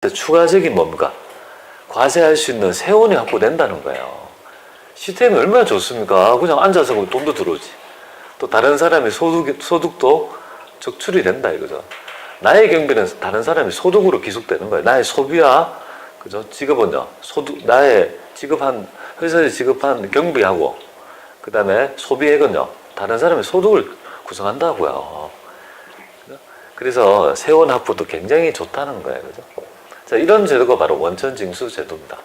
사람한테 추가적인 뭡니까? 과세할 수 있는 세원이 확보된다는 거예요. 시스템이 얼마나 좋습니까? 그냥 앉아서 돈도 들어오지. 또 다른 사람의 소득도 적출이 된다 이거죠. 나의 경비는 다른 사람의 소득으로 기속되는 거예요. 나의 소비와 그죠? 직업은요. 나의 회사에 지급한 경비하고 그 다음에 소비액은요. 다른 사람의 소득을 구성한다고요. 그래서 세원 확보도 굉장히 좋다는 거예요. 그죠? 자, 이런 제도가 바로 원천징수 제도입니다.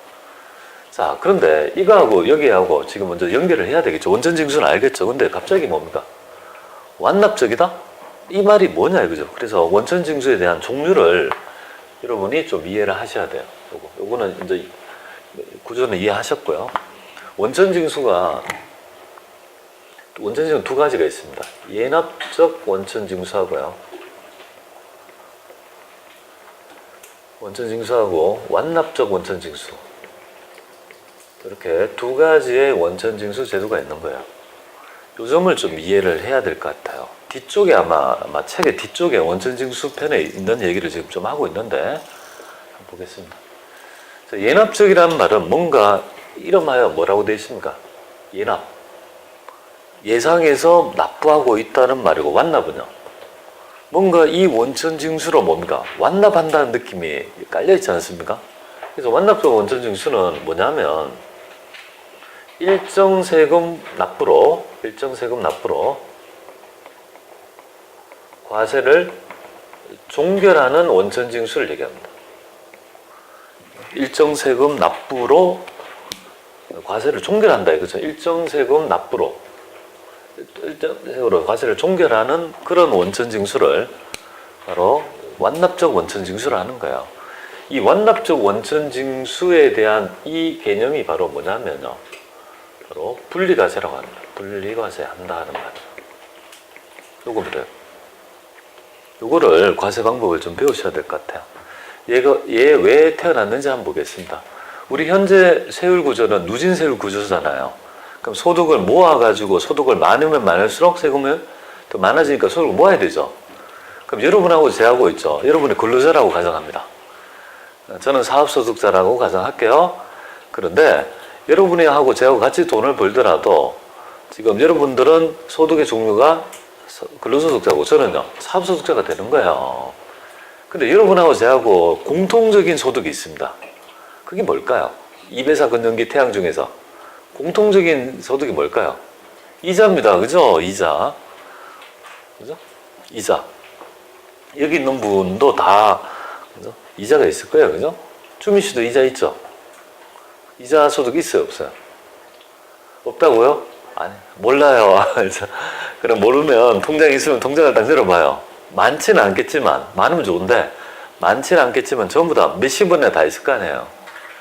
자, 그런데 이거하고 여기하고 지금 먼저 연결을 해야 되겠죠. 원천징수는 알겠죠. 근데 갑자기 뭡니까? 완납적이다? 이 말이 뭐냐 이거죠. 그래서 원천징수에 대한 종류를 여러분이 좀 이해를 하셔야 돼요. 요거는 이제 구조는 이해하셨고요. 원천징수는 두 가지가 있습니다. 예납적 원천징수하고요. 원천징수하고 완납적 원천징수. 이렇게 두 가지의 원천징수 제도가 있는 거예요. 요 점을 좀 이해를 해야 될 것 같아요. 뒤쪽에 아마 책의 뒤쪽에 원천징수 편에 있는 얘기를 지금 좀 하고 있는데 한번 보겠습니다. 자, 예납적이라는 말은 뭔가 이름하여 뭐라고 되어 있습니까? 예납. 예상해서 납부하고 있다는 말이고 완납은요. 뭔가 이 원천징수로 뭡니까? 완납한다는 느낌이 깔려있지 않습니까? 그래서 완납적 원천징수는 뭐냐면 일정 세금 납부로 과세를 종결하는 원천징수를 얘기합니다. 일정 세금 납부로 과세를 종결한다 이거죠. 일정 세금 납부로 과세를 종결하는 그런 원천징수를 바로 완납적 원천징수를 하는 거예요. 이 완납적 원천징수에 대한 이 개념이 바로 뭐냐면요. 바로 분리과세라고 합니다. 분리과세 한다 하는 말이에요. 요겁니다. 요거를 과세 방법을 좀 배우셔야 될 것 같아요. 얘 왜 태어났는지 한번 보겠습니다. 우리 현재 세율 구조는 누진 세율 구조잖아요. 그럼 소득을 모아가지고 소득을 많으면 많을수록 세금을 더 많아지니까 소득을 모아야 되죠. 그럼 여러분하고 제하고 있죠. 여러분이 근로자라고 가정합니다. 저는 사업소득자라고 가정할게요. 그런데 여러분이 하고 제하고 같이 돈을 벌더라도 지금 여러분들은 소득의 종류가 근로소득자고 저는요 사업소득자가 되는 거예요. 근데 여러분하고 제하고 공통적인 소득이 있습니다. 그게 뭘까요? 이배사 근전기 태양 중에서 공통적인 소득이 뭘까요? 이자입니다. 그죠? 이자. 그죠? 이자. 여기 있는 분도 다 그죠? 이자가 있을 거예요. 그죠? 주민 씨도 이자 있죠? 이자 소득 있어요? 없어요? 없다고요? 아니, 몰라요. 그럼 모르면 통장이 있으면 통장을 딱 열어봐요. 많지는 않겠지만, 많으면 좋은데, 많지는 않겠지만 전부 다 몇십 원에 다 있을 거 아니에요.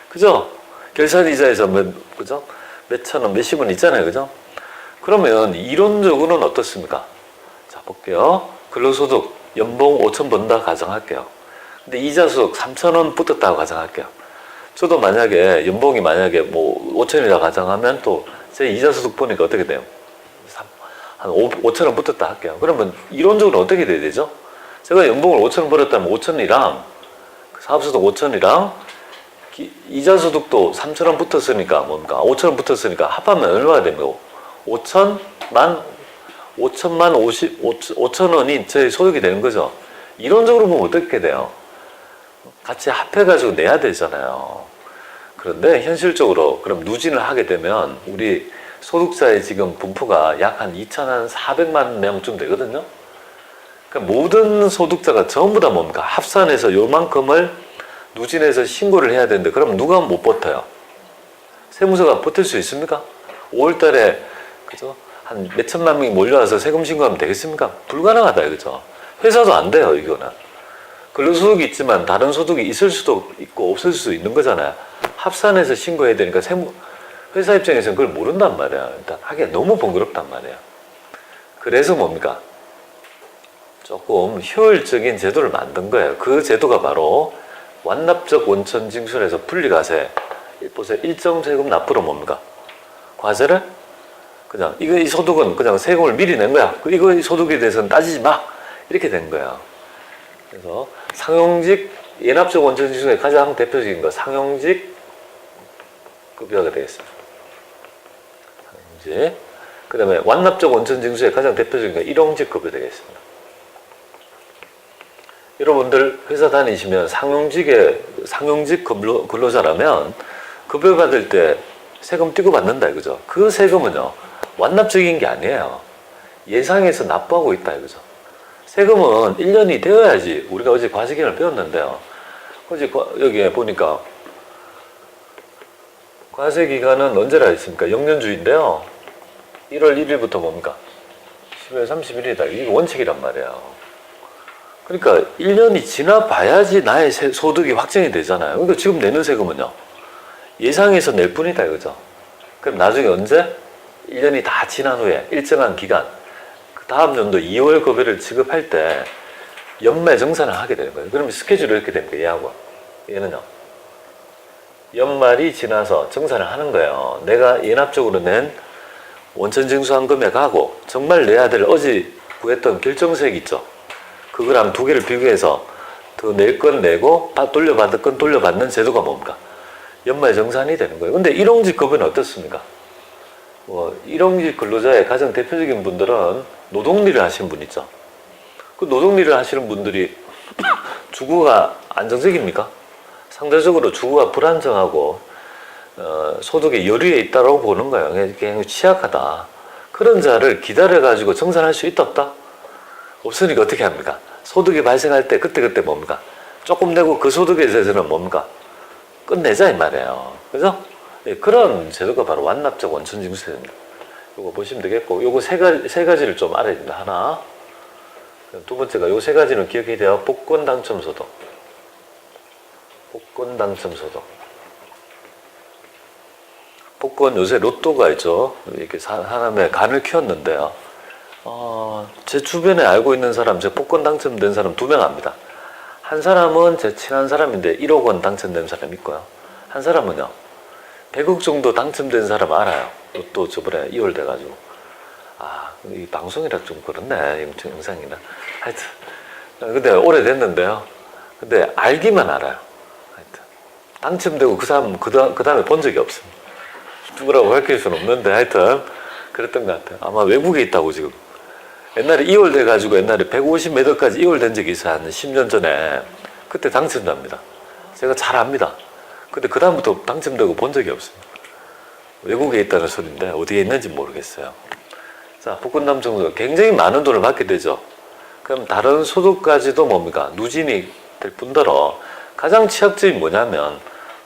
그죠? 결산이자에서 그죠? 몇천 원, 몇십 원 있잖아요. 그죠? 그러면 이론적으로는 어떻습니까? 자, 볼게요. 근로소득, 연봉 5천 번다 가정할게요. 근데 이자소득 3천 원 붙었다고 가정할게요. 저도 만약에 연봉이 만약에 뭐 5천이라 가정하면 또 제 이자소득 보니까 어떻게 돼요? 한 5천 원 붙었다 할게요. 그러면 이론적으로 어떻게 돼야 되죠? 제가 연봉을 5천 원 벌었다면 5천이랑 사업소득 5천이랑 이자소득도 3천 원 붙었으니까 뭡니까? 5천 원 붙었으니까 합하면 얼마가 됩니까? 5천만 5천 원이 제 소득이 되는 거죠. 이론적으로 보면 어떻게 돼요? 같이 합해가지고 내야 되잖아요. 그런데 현실적으로 그럼 누진을 하게 되면 우리 소득자의 지금 분포가 약 한 2,400만 명쯤 되거든요. 그러니까 모든 소득자가 전부 다 뭡니까? 합산해서 요만큼을 누진해서 신고를 해야 되는데 그럼 누가 못 버텨요? 세무서가 버틸 수 있습니까? 5월달에 그죠? 한 몇천만 명이 몰려와서 세금 신고하면 되겠습니까? 불가능하다 이거죠. 회사도 안 돼요 이거는. 근로소득이 있지만 다른 소득이 있을 수도 있고 없을 수도 있는 거잖아요. 합산해서 신고해야 되니까 회사 입장에서는 그걸 모른단 말이야. 일단 하기가 너무 번거롭단 말이야. 그래서 뭡니까? 조금 효율적인 제도를 만든 거예요. 그 제도가 바로 완납적 원천징수에서 분리과세. 보세요. 일정 세금 납부로 뭡니까? 과세를 그냥 이 소득은 그냥 세금을 미리 낸 거야. 이거 이 소득에 대해서는 따지지 마. 이렇게 된 거야. 그래서 상용직 예납적 원천징수 중에 가장 대표적인 거 상용직 급여가 되겠습니다. 상용직. 그 다음에 완납적 원천징수의 가장 대표적인 건 일용직 급여 되겠습니다. 여러분들 회사 다니시면 상용직 근로자라면 급여 받을 때 세금 띄고 받는다 이거죠. 그 세금은요 완납적인 게 아니에요. 예상해서 납부하고 있다 이거죠. 세금은 1년이 되어야지. 우리가 어제 과세기간을 배웠는데요. 어제 여기에 보니까 과세기간은 언제라 했습니까? 영년주의인데요. 1월 1일부터 뭡니까? 12월 31일이다. 이게 원칙이란 말이에요. 그러니까 1년이 지나봐야지 나의 소득이 확정이 되잖아요. 그러니까 지금 내는 세금은요. 예상해서 낼 뿐이다 이거죠. 그럼 나중에 언제? 1년이 다 지난 후에 일정한 기간 그 다음 연도 2월 급여를 지급할 때 연말 정산을 하게 되는 거예요. 그러면 스케줄이 이렇게 됩니다. 얘하고 얘는요. 연말이 지나서 정산을 하는 거예요. 내가 예납적으로 낸 원천징수한 금액하고 정말 내야 될 어제 구했던 결정세액 있죠. 그거랑 두 개를 비교해서 더 낼 건 내고 돌려받을 건 돌려받는 제도가 뭡니까? 연말 정산이 되는 거예요. 근데 일용직 급여는 어떻습니까? 일용직 근로자의 가장 대표적인 분들은 노동일을 하시는 분 있죠. 그 노동일을 하시는 분들이 주거가 안정적입니까? 상대적으로 주거가 불안정하고 소득의 여유에 있다고 보는 거예요. 그냥 취약하다. 그런 자를 기다려가지고 정산할 수 있다 없다? 없으니까 어떻게 합니까? 소득이 발생할 때 그때 뭡니까? 조금 내고 그 소득에 대해서는 뭡니까? 끝내자 이 말이에요. 그죠? 네, 그런 제도가 바로 완납적 원천징수입니다. 이거 보시면 되겠고, 요거 세 가지를 좀 알아야 됩니다. 하나. 두 번째가 요 세 가지는 기억해야 돼요. 복권 당첨소득. 복권 당첨소득. 복권 요새 로또가 있죠. 이렇게 사람의 간을 키웠는데요. 제 주변에 알고 있는 사람, 제 복권 당첨된 사람 2명 압니다. 한 사람은 제 친한 사람인데 1억 원 당첨된 사람이 있고요. 한 사람은요. 100억 정도 당첨된 사람 알아요. 또 저번에 2월 돼가지고. 이 방송이라 좀 그렇네. 영상이나. 하여튼. 근데 오래됐는데요. 근데 알기만 알아요. 하여튼. 당첨되고 그 사람, 그 다음에 본 적이 없습니다. 누구라고 밝힐 수는 없는데 하여튼. 그랬던 것 같아요. 아마 외국에 있다고 지금. 옛날에 2월 돼가지고 옛날에 150 몇 억까지 2월 된 적이 있어요. 한 10년 전에. 그때 당첨됩니다. 제가 잘 압니다. 근데 그 다음부터 당첨되고 본 적이 없습니다. 외국에 있다는 소리인데 어디에 있는지 모르겠어요. 자, 복권 당첨소득 굉장히 많은 돈을 받게 되죠. 그럼 다른 소득까지도 뭡니까? 누진이 될 뿐더러 가장 취약점이 뭐냐면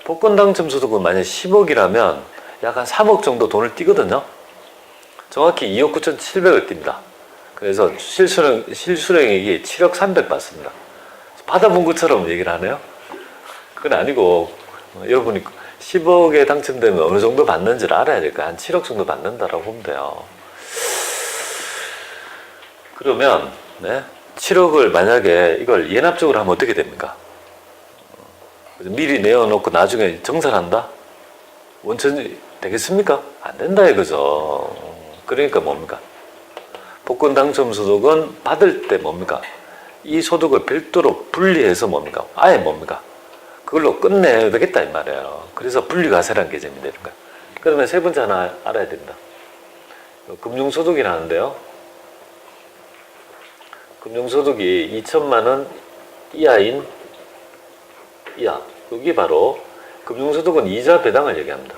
복권 당첨소득은 만약 10억이라면 약 한 3억 정도 돈을 띄거든요. 정확히 2억 9,700을 띱니다. 그래서 실수령액이 7억 300 받습니다. 받아본 것처럼 얘기를 하네요. 그건 아니고 여러분이 10억에 당첨되면 어느 정도 받는지를 알아야 될까요? 한 7억 정도 받는다라고 보면 돼요. 그러면 7억을 만약에 이걸 예납적으로 하면 어떻게 됩니까? 미리 내어놓고 나중에 정산한다? 원천이 되겠습니까? 안 된다 이거죠. 그러니까 뭡니까? 복권 당첨 소득은 받을 때 뭡니까? 이 소득을 별도로 분리해서 뭡니까? 아예 뭡니까? 그걸로 끝내야 되겠다 이 말이에요. 그래서 분리과세라는 개념이 되는 거예요. 그러면 세 번째 하나 알아야 됩니다. 금융소득이라는데요. 금융소득이 2천만 원 이하인 이하. 여기 바로 금융소득은 이자 배당을 얘기합니다.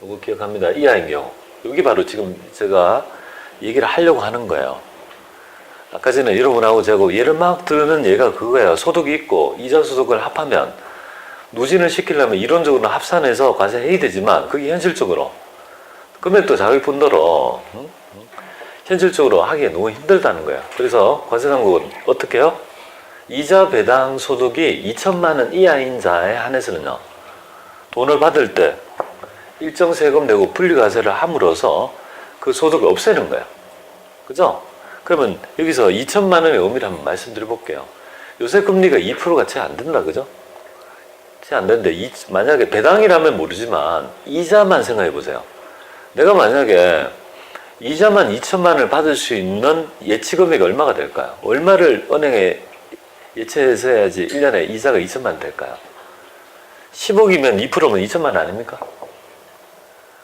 이거 기억합니다. 이하인 경우. 여기 바로 지금 제가 얘기를 하려고 하는 거예요. 아까 전에 여러분하고 제가 예를 막 드는 얘가 그거예요. 소득이 있고 이자 소득을 합하면 누진을 시키려면 이론적으로는 합산해서 과세해야 되지만 그게 현실적으로 금액도 작을 뿐더러 현실적으로 하기에 너무 힘들다는 거예요. 그래서 과세당국은 어떻게 해요? 이자 배당 소득이 2천만 원 이하인 자에 한해서는요. 돈을 받을 때 일정 세금 내고 분리과세를 함으로써 그 소득을 없애는 거예요. 그죠? 그러면 여기서 2천만 원의 의미를 한번 말씀드려 볼게요. 요새 금리가 2%가 채 안 된다. 그죠? 채 안 되는데 만약에 배당이라면 모르지만 이자만 생각해 보세요. 내가 만약에 이자만 2천만 원을 받을 수 있는 예치 금액이 얼마가 될까요? 얼마를 은행에 예체해서 해야지 1년에 이자가 2천만 될까요? 10억이면 2%면 2천만 아닙니까?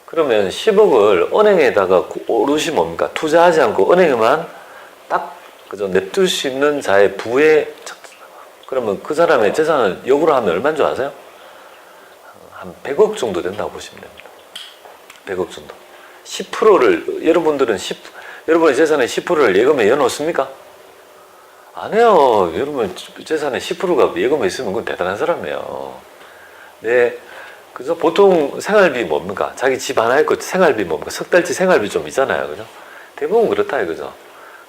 그러면 10억을 은행에다가 오롯이 뭡니까? 투자하지 않고 은행에만 딱 그저 냅둘 수 있는 자의 부에, 그러면 그 사람의 재산을 역으로 하면 얼마인 줄 아세요? 한 100억 정도 된다고 보시면 됩니다. 100억 정도. 10%를 여러분의 재산의 10%를 예금에 넣어놓습니까? 안 해요. 여러분 재산의 10%가 예금에 있으면 그건 대단한 사람이에요. 네, 그죠? 보통 생활비 뭡니까? 자기 집 하나 있고 생활비 뭡니까? 석 달치 생활비 좀 있잖아요. 그죠? 대부분 그렇다 이거죠.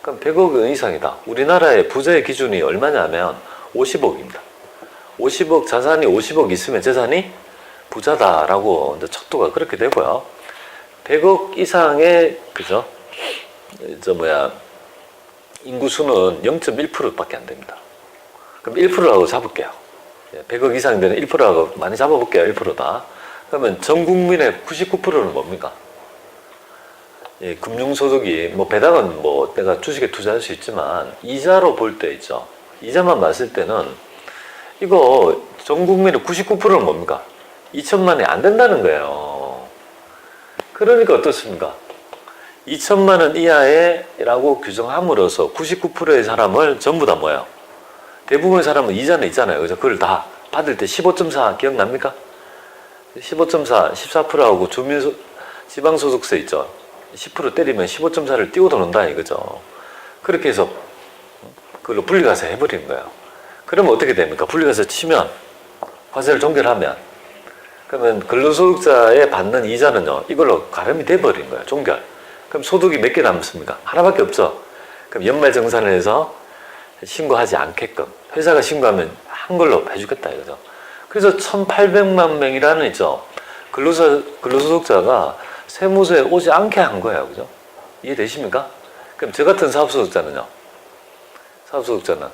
그럼 100억 이상이다. 우리나라의 부자의 기준이 얼마냐면 50억입니다. 50억, 자산이 50억 있으면 재산이 부자다라고 이제 척도가 그렇게 되고요. 100억 이상의, 그죠? 인구수는 0.1%밖에 안 됩니다. 그럼 1%라고 잡을게요. 100억 이상 되는 1%라고 많이 잡아볼게요. 1%다. 그러면 전 국민의 99%는 뭡니까? 예, 금융소득이, 배당은 내가 주식에 투자할 수 있지만, 이자로 볼 때 있죠. 이자만 봤을 때는, 이거 전 국민의 99%는 뭡니까? 2천만 원이 안 된다는 거예요. 그러니까 어떻습니까? 2천만 원 이하에라고 규정함으로써 99%의 사람을 전부 다 뭐예요? 대부분의 사람은 이자는 있잖아요. 그죠? 그걸 다 받을 때 15.4 기억납니까? 15.4, 14%하고 지방소득세 있죠? 10% 때리면 15.4를 띄고 도는다 이거죠. 그렇게 해서 그걸로 분리과세 해버리는 거예요. 그러면 어떻게 됩니까? 분리과세 치면, 과세를 종결하면, 그러면 근로소득자에 받는 이자는요, 이걸로 가름이 돼버린 거예요. 종결. 그럼 소득이 몇 개 남습니까? 하나밖에 없죠. 그럼 연말정산을 해서 신고하지 않게끔, 회사가 신고하면 한 걸로 해주겠다 이거죠. 그래서 1,800만 명이라는 있죠. 근로소득자가 세무서에 오지 않게 한 거예요. 그죠? 이해되십니까? 그럼 저 같은 사업소득자는요? 사업소득자는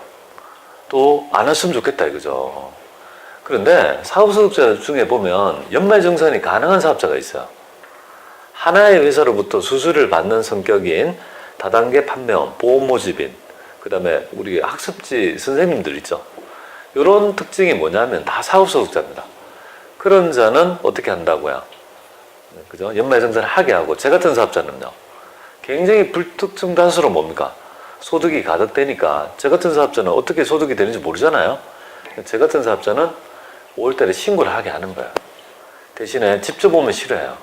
또 안 했으면 좋겠다 이거죠. 그런데 사업소득자 중에 보면 연말정산이 가능한 사업자가 있어요. 하나의 회사로부터 수수료를 받는 성격인 다단계 판매원, 보험모집인, 그 다음에 우리 학습지 선생님들 있죠. 이런 특징이 뭐냐면 다 사업소득자입니다. 그런 자는 어떻게 한다고요? 그죠? 연말정산을 하게 하고, 제 같은 사업자는요, 굉장히 불특정 다수로 뭡니까? 소득이 가득되니까, 제 같은 사업자는 어떻게 소득이 되는지 모르잖아요. 제 같은 사업자는 5월달에 신고를 하게 하는 거예요. 대신에 직접 오면 싫어해요.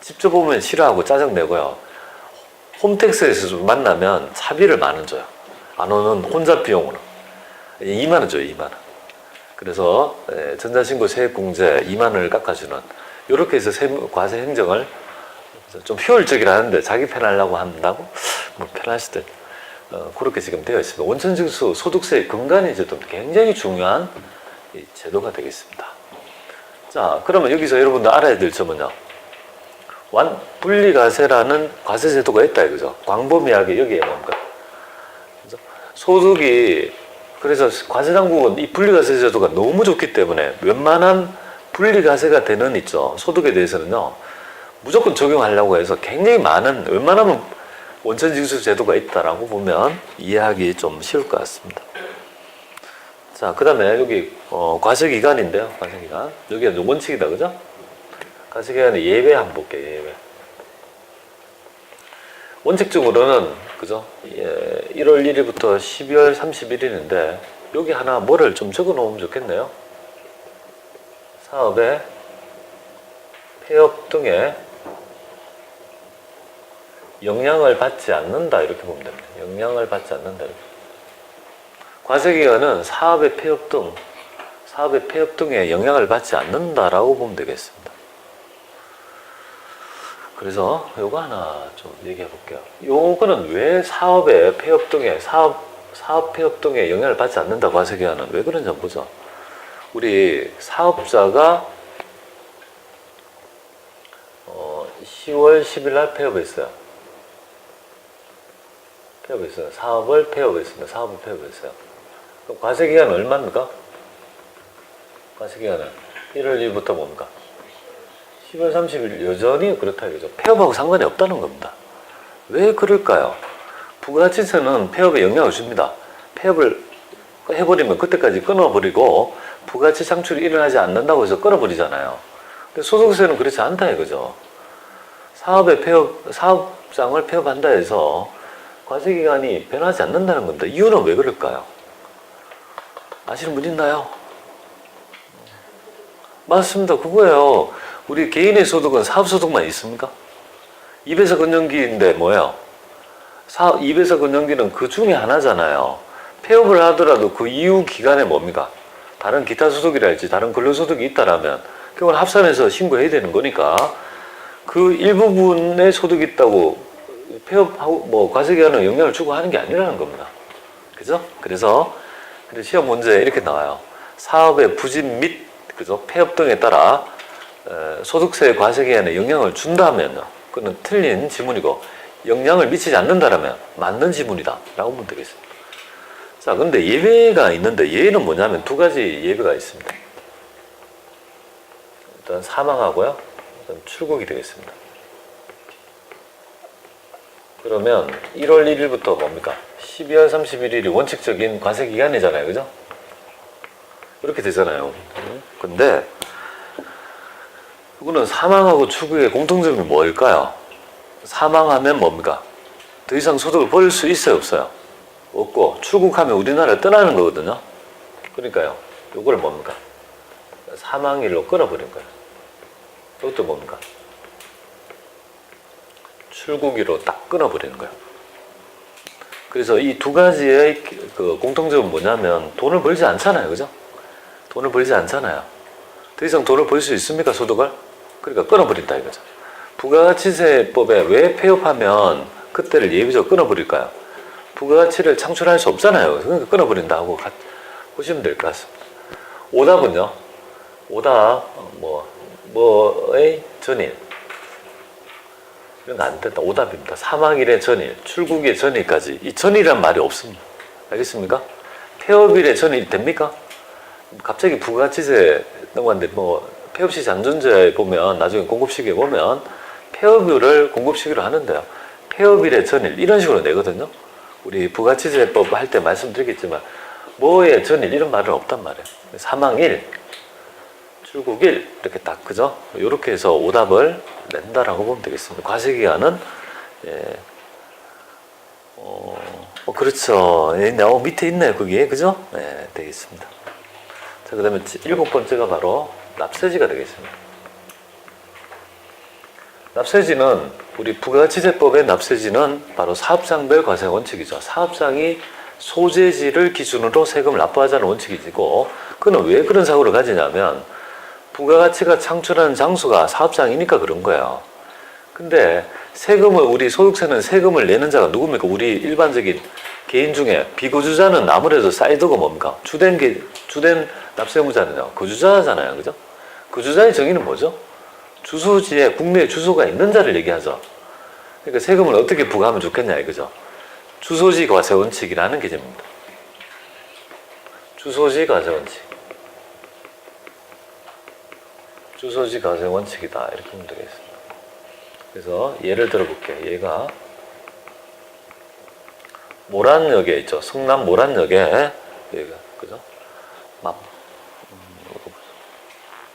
직접 오면 싫어하고 짜증내고요. 홈택스에서 만나면 차비를 10,000원 줘요. 안 오는 혼자 비용으로 20,000원 줘요. 20,000원. 그래서 전자신고 세액공제 20,000원을 깎아주는, 이렇게 해서 과세 행정을 좀 효율적이라는데 자기 편하려고 한다고 편하실 때 그렇게 지금 되어 있습니다. 원천징수 소득세의 근간이 좀 굉장히 중요한 제도가 되겠습니다. 자, 그러면 여기서 여러분들 알아야 될 점은요, 분리과세라는 과세제도가 있다 이거죠. 광범위하게 여기에 뭡니까? 소득이, 그래서 과세당국은 이 분리과세 제도가 너무 좋기 때문에 웬만한 분리과세가 되는 있죠. 소득에 대해서는요, 무조건 적용하려고 해서 굉장히 많은, 웬만하면 원천징수 제도가 있다라고 보면 이해하기 좀 쉬울 것 같습니다. 자, 그 다음에 여기 과세기간인데요. 과세기간. 여기가 원칙이다, 그죠? 과세기간의 예외 한번 볼게요. 예외. 원칙적으로는, 그죠? 1월 1일부터 12월 31일인데 여기 하나 뭐를 좀 적어 놓으면 좋겠네요. 사업의 폐업 등에 영향을 받지 않는다 이렇게 보면 됩니다. 영향을 받지 않는다 이렇게. 과세기간은 사업의 폐업 등에 영향을 받지 않는다라고 보면 되겠습니다. 그래서 요거 하나 좀 얘기해 볼게요. 요거는 왜 사업의 폐업 등에 사업 폐업 등에 영향을 받지 않는다 과세기간은 왜 그런지 한번 보죠. 우리 사업자가 10월 10일 날 폐업했어요. 사업을 폐업했습니다. 사업을 폐업했어요. 그럼 과세기간은 얼마입니까? 과세기간은 1월 1일부터 뭡니까? 10월 30일 여전히 그렇다 이거죠. 폐업하고 상관이 없다는 겁니다. 왜 그럴까요? 부가가치세는 폐업에 영향을 줍니다. 폐업을 해버리면 그때까지 끊어버리고 부가치 창출이 일어나지 않는다고 해서 끊어버리잖아요. 근데 소득세는 그렇지 않다 이거죠. 사업장을 폐업한다 해서 과세기간이 변하지 않는다는 겁니다. 이유는 왜 그럴까요? 아시는 분 있나요? 맞습니다. 그거예요. 우리 개인의 소득은 사업소득만 있습니까? 입에서 건전기인데 뭐예요? 입에서 건전기는 그 중에 하나잖아요. 폐업을 하더라도 그 이후 기간에 뭡니까? 다른 기타 소득이랄지 다른 근로소득이 있다라면 그걸 합산해서 신고해야 되는 거니까 그 일부분의 소득이 있다고 폐업하고 과세기간에 영향을 주고 하는 게 아니라는 겁니다. 그죠? 그래서 시험 문제에 이렇게 나와요. 사업의 부진 및 그죠? 폐업 등에 따라 소득세 과세기간에 영향을 준다면요. 그건 틀린 지문이고 영향을 미치지 않는다라면 맞는 지문이다 라고 보면 되겠습니다. 자, 근데 예외가 있는데 예외는 뭐냐면 두 가지 예외가 있습니다. 일단 사망하고요. 일단 출국이 되겠습니다. 그러면 1월 1일부터 뭡니까? 12월 31일이 원칙적인 과세 기간이잖아요. 그죠? 이렇게 되잖아요. 근데 이거는 사망하고 출국의 공통점이 뭘까요? 사망하면 뭡니까? 더 이상 소득을 벌일 수 있어요? 없어요? 없고 출국하면 우리나라를 떠나는 거거든요. 그러니까요. 이걸 뭡니까? 사망일로 끊어버린 거예요. 이것도 뭡니까? 출국일로 딱 끊어버리는 거예요. 그래서 이 두 가지의 그 공통점은 뭐냐면 돈을 벌지 않잖아요. 그죠? 돈을 벌지 않잖아요. 더 이상 돈을 벌 수 있습니까? 소득을? 그러니까 끊어버린다 이거죠. 부가가치세법에 왜 폐업하면 그때를 예비적으로 끊어버릴까요? 부가가치를 창출할 수 없잖아요. 그러니까 끊어버린다 하고 보시면 될 것 같습니다. 오답은요? 오답 뭐의 전일 이런 거 안 된다. 오답입니다. 사망일의 전일, 출국의 전일까지 이 전이란 말이 없습니다. 알겠습니까? 폐업일의 전일이 됩니까? 갑자기 부가가치세 넘어갔는데 폐업시 잔존제에 보면 나중에 공급시기에 보면 폐업일을 공급시기로 하는데요. 폐업일의 전일 이런 식으로 내거든요. 우리 부가가치세법 할 때 말씀드리겠지만 뭐의 전일 이런 말은 없단 말이에요. 사망일, 출국일 이렇게 딱 그죠? 이렇게 해서 오답을 낸다라고 보면 되겠습니다. 과세기간은 그렇죠. 밑에 있네요. 그게 그죠? 되겠습니다. 자, 그다음에 7번째가 바로 납세지가 되겠습니다. 납세지는 우리 부가가치세법의 납세지는 바로 사업장별 과세 원칙이죠. 사업장이 소재지를 기준으로 세금을 납부하자는 원칙이고, 그는 왜 그런 사고를 가지냐면 부가가치가 창출하는 장소가 사업장이니까 그런 거예요. 근데 세금을 우리 소득세는 세금을 내는 자가 누굽니까? 우리 일반적인 개인 중에 비거주자는 아무래도 사이드가 뭡니까? 주된 납세의무자는요. 거주자잖아요. 그죠? 거주자의 정의는 뭐죠? 주소지에 국내에 주소가 있는 자를 얘기하죠. 그러니까 세금을 어떻게 부과하면 좋겠냐 이거죠. 주소지 과세 원칙이라는 개념입니다. 주소지 과세 원칙. 주소지 과세 원칙이다. 이렇게 보면 되겠습니다. 그래서 예를 들어 볼게요. 얘가 모란역에 있죠. 성남 모란역에 여기가 그죠?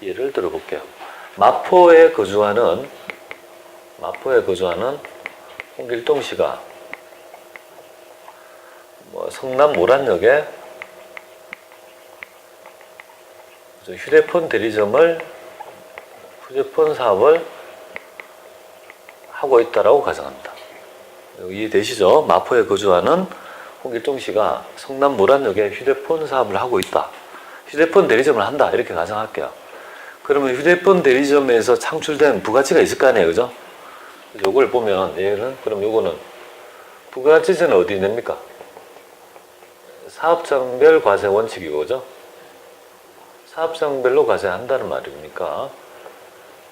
예를 들어 볼게요. 마포에 거주하는 홍길동 씨가 성남 모란역에 휴대폰 사업을 하고 있다라고 가정합니다. 이해되시죠? 마포에 거주하는 홍길동 씨가 성남 모란역에 휴대폰 사업을 하고 있다. 휴대폰 대리점을 한다. 이렇게 가정할게요. 그러면 휴대폰 대리점에서 창출된 부가치가 있을 거 아니에요. 그죠? 요걸 보면 그럼 요거는 부가치세는 어디 냅니까? 사업장별 과세 원칙이고, 그죠? 사업장별로 과세한다는 말입니까?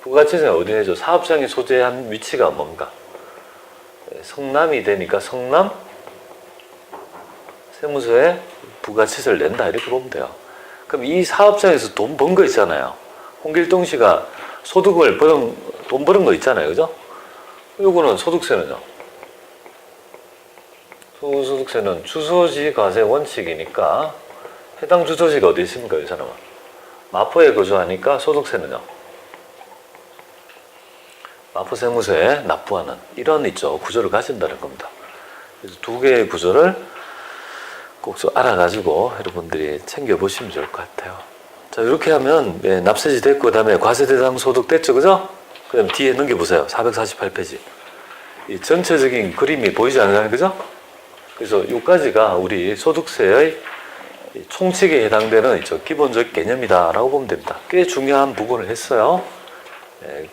부가치세는 어디 내죠? 사업장이 소재한 위치가 뭡니까? 성남이 되니까 성남 세무서에 부가치세를 낸다. 이렇게 보면 돼요. 그럼 이 사업장에서 돈 번 거 있잖아요. 홍길동 씨가 돈 버는 거 있잖아요. 그죠? 요거는 소득세는요. 소득세는 주소지 과세 원칙이니까 해당 주소지가 어디 있습니까, 이 사람은? 마포에 거주하니까 소득세는요. 마포 세무서에 납부하는 이런 있죠 구조를 가진다는 겁니다. 그래서 두 개의 구조를 꼭 좀 알아가지고 여러분들이 챙겨보시면 좋을 것 같아요. 자, 이렇게 하면 납세지 됐고 그 다음에 과세대상 소득 됐죠, 그죠? 그 다음 뒤에 넘겨보세요. 448페이지. 이 전체적인 그림이 보이지 않나요, 그죠? 그래서 여기까지가 우리 소득세의 총칙에 해당되는 기본적 개념이다라고 보면 됩니다. 꽤 중요한 부분을 했어요.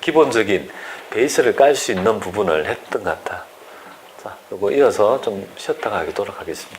기본적인 베이스를 깔 수 있는 부분을 했던 것 같아요. 자, 이거 이어서 좀 쉬었다가 하도록 하겠습니다.